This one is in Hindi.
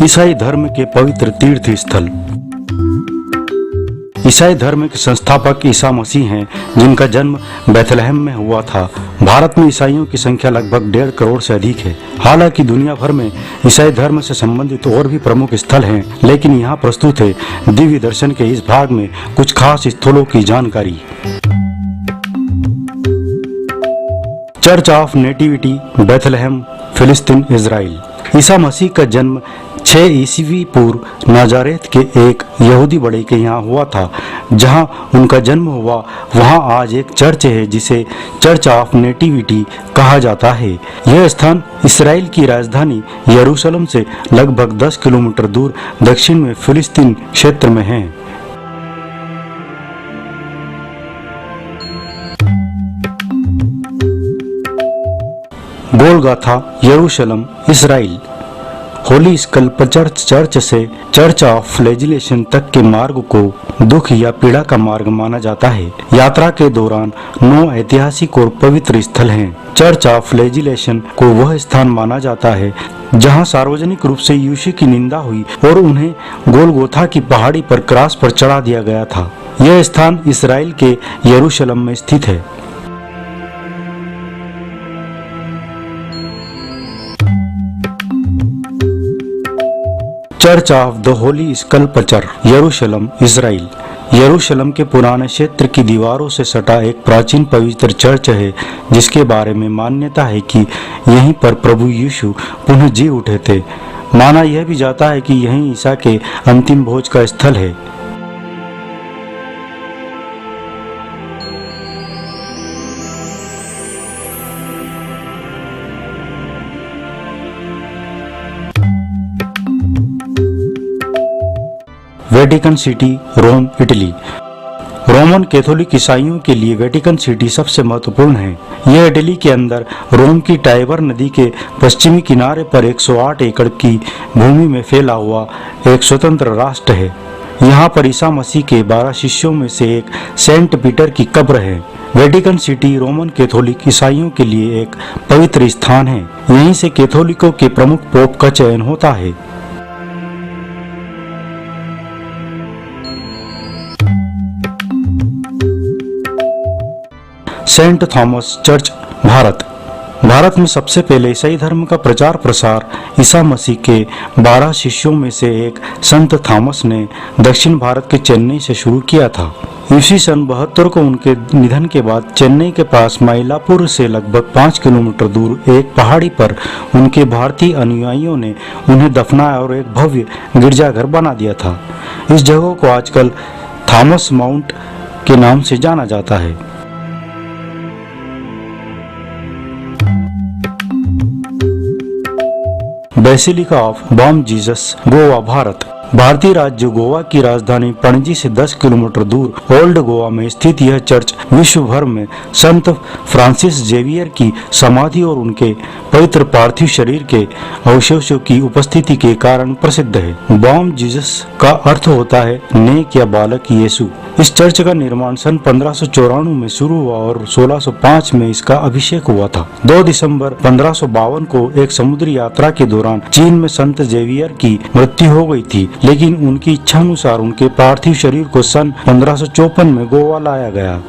ईसाई धर्म के पवित्र तीर्थ स्थल। ईसाई धर्म के संस्थापक ईसा मसीह हैं, जिनका जन्म बेथलेहम में हुआ था। भारत में ईसाइयों की संख्या लगभग 1.5 करोड़ से अधिक है। हालांकि दुनिया भर में ईसाई धर्म से संबंधित और भी प्रमुख स्थल हैं, लेकिन यहाँ प्रस्तुत है दिव्य दर्शन के इस भाग में कुछ खास स्थलों की जानकारी। चर्च ऑफ नेटिविटी, बेथलेहम, फिलिस्तीन, इजराइल। ईसा मसीह का जन्म 6 ईस्वी पूर्व नाजारेत के एक यहूदी बड़े के यहाँ हुआ था। जहाँ उनका जन्म हुआ वहाँ आज एक चर्च है जिसे चर्च ऑफ नेटिविटी कहा जाता है। यह स्थान इसराइल की राजधानी यरूशलेम से लगभग 10 किलोमीटर दूर दक्षिण में फिलिस्तीन क्षेत्र में है। गोलगाथा, यरूशलेम, इसराइल। होली स्कल्पचर चर्च से चर्च ऑफ फ्लैजिलेशन तक के मार्ग को दुख या पीड़ा का मार्ग माना जाता है। यात्रा के दौरान 9 ऐतिहासिक और पवित्र स्थल हैं। चर्च ऑफ फ्लैजिलेशन को वह स्थान माना जाता है जहां सार्वजनिक रूप से यीशु की निंदा हुई और उन्हें गोलगोथा की पहाड़ी पर क्रॉस पर चढ़ा दिया गया था। यह स्थान इसराइल के यरूशलेम में स्थित है। Church of the Holi sculpture, यरूशलेम, इजराइल। यरूशलेम के पुराने क्षेत्र की दीवारों से सटा एक प्राचीन पवित्र चर्च है, जिसके बारे में मान्यता है कि यहीं पर प्रभु यीशु पुनः जी उठे थे। माना यह भी जाता है कि यहीं ईसा के अंतिम भोज का स्थल है। वेटिकन सिटी, रोम, इटली। रोमन कैथोलिक ईसाइयों के लिए वेटिकन सिटी सबसे महत्वपूर्ण है। यह इटली के अंदर रोम की टाइबर नदी के पश्चिमी किनारे पर 108 एकड़ की भूमि में फैला हुआ एक स्वतंत्र राष्ट्र है। यहाँ पर ईसा मसीह के 12 शिष्यों में से एक सेंट पीटर की कब्र है। वेटिकन सिटी रोमन कैथोलिक ईसाइयों के लिए एक पवित्र स्थान है। यहीं से कैथोलिकों के प्रमुख पोप का चयन होता है। Saint Thomas Church, Bharat. Bharat में सबसे पहले ईसाई धर्म का प्रचार प्रसार ईसा मसीह के 12 शिष्यों में से एक संत थॉमस ने दक्षिण भारत के चेन्नई से शुरू किया था। ईस्वी सन 72 को उनके निधन के बाद चेन्नई के पास माइलापुर से लगभग 5 किलोमीटर दूर एक पहाड़ी पर उनके भारतीय अनुयायियों ने उन्हें दफनाया और एक भव्य गिरजाघर बना दिया था। इस जगह को आजकल थॉमस माउंट के नाम से जाना जाता है। Basilica of Bom Jesus, Goa, Bharat. भारतीय राज्य गोवा की राजधानी पणजी से 10 किलोमीटर दूर ओल्ड गोवा में स्थित यह चर्च विश्व भर में संत फ्रांसिस जेवियर की समाधि और उनके पवित्र पार्थिव शरीर के अवशेषों की उपस्थिति के कारण प्रसिद्ध है। बॉम जीसस का अर्थ होता है नेक या बालक यीशु। इस चर्च का निर्माण सन 1594 में शुरू हुआ और 1605 में इसका अभिषेक हुआ था। 2 दिसंबर 1552 को एक समुद्री यात्रा के दौरान चीन में संत जेवियर की मृत्यु हो गई थी, लेकिन उनकी इच्छानुसार उनके पार्थिव शरीर को सन 1554 में गोवा लाया गया।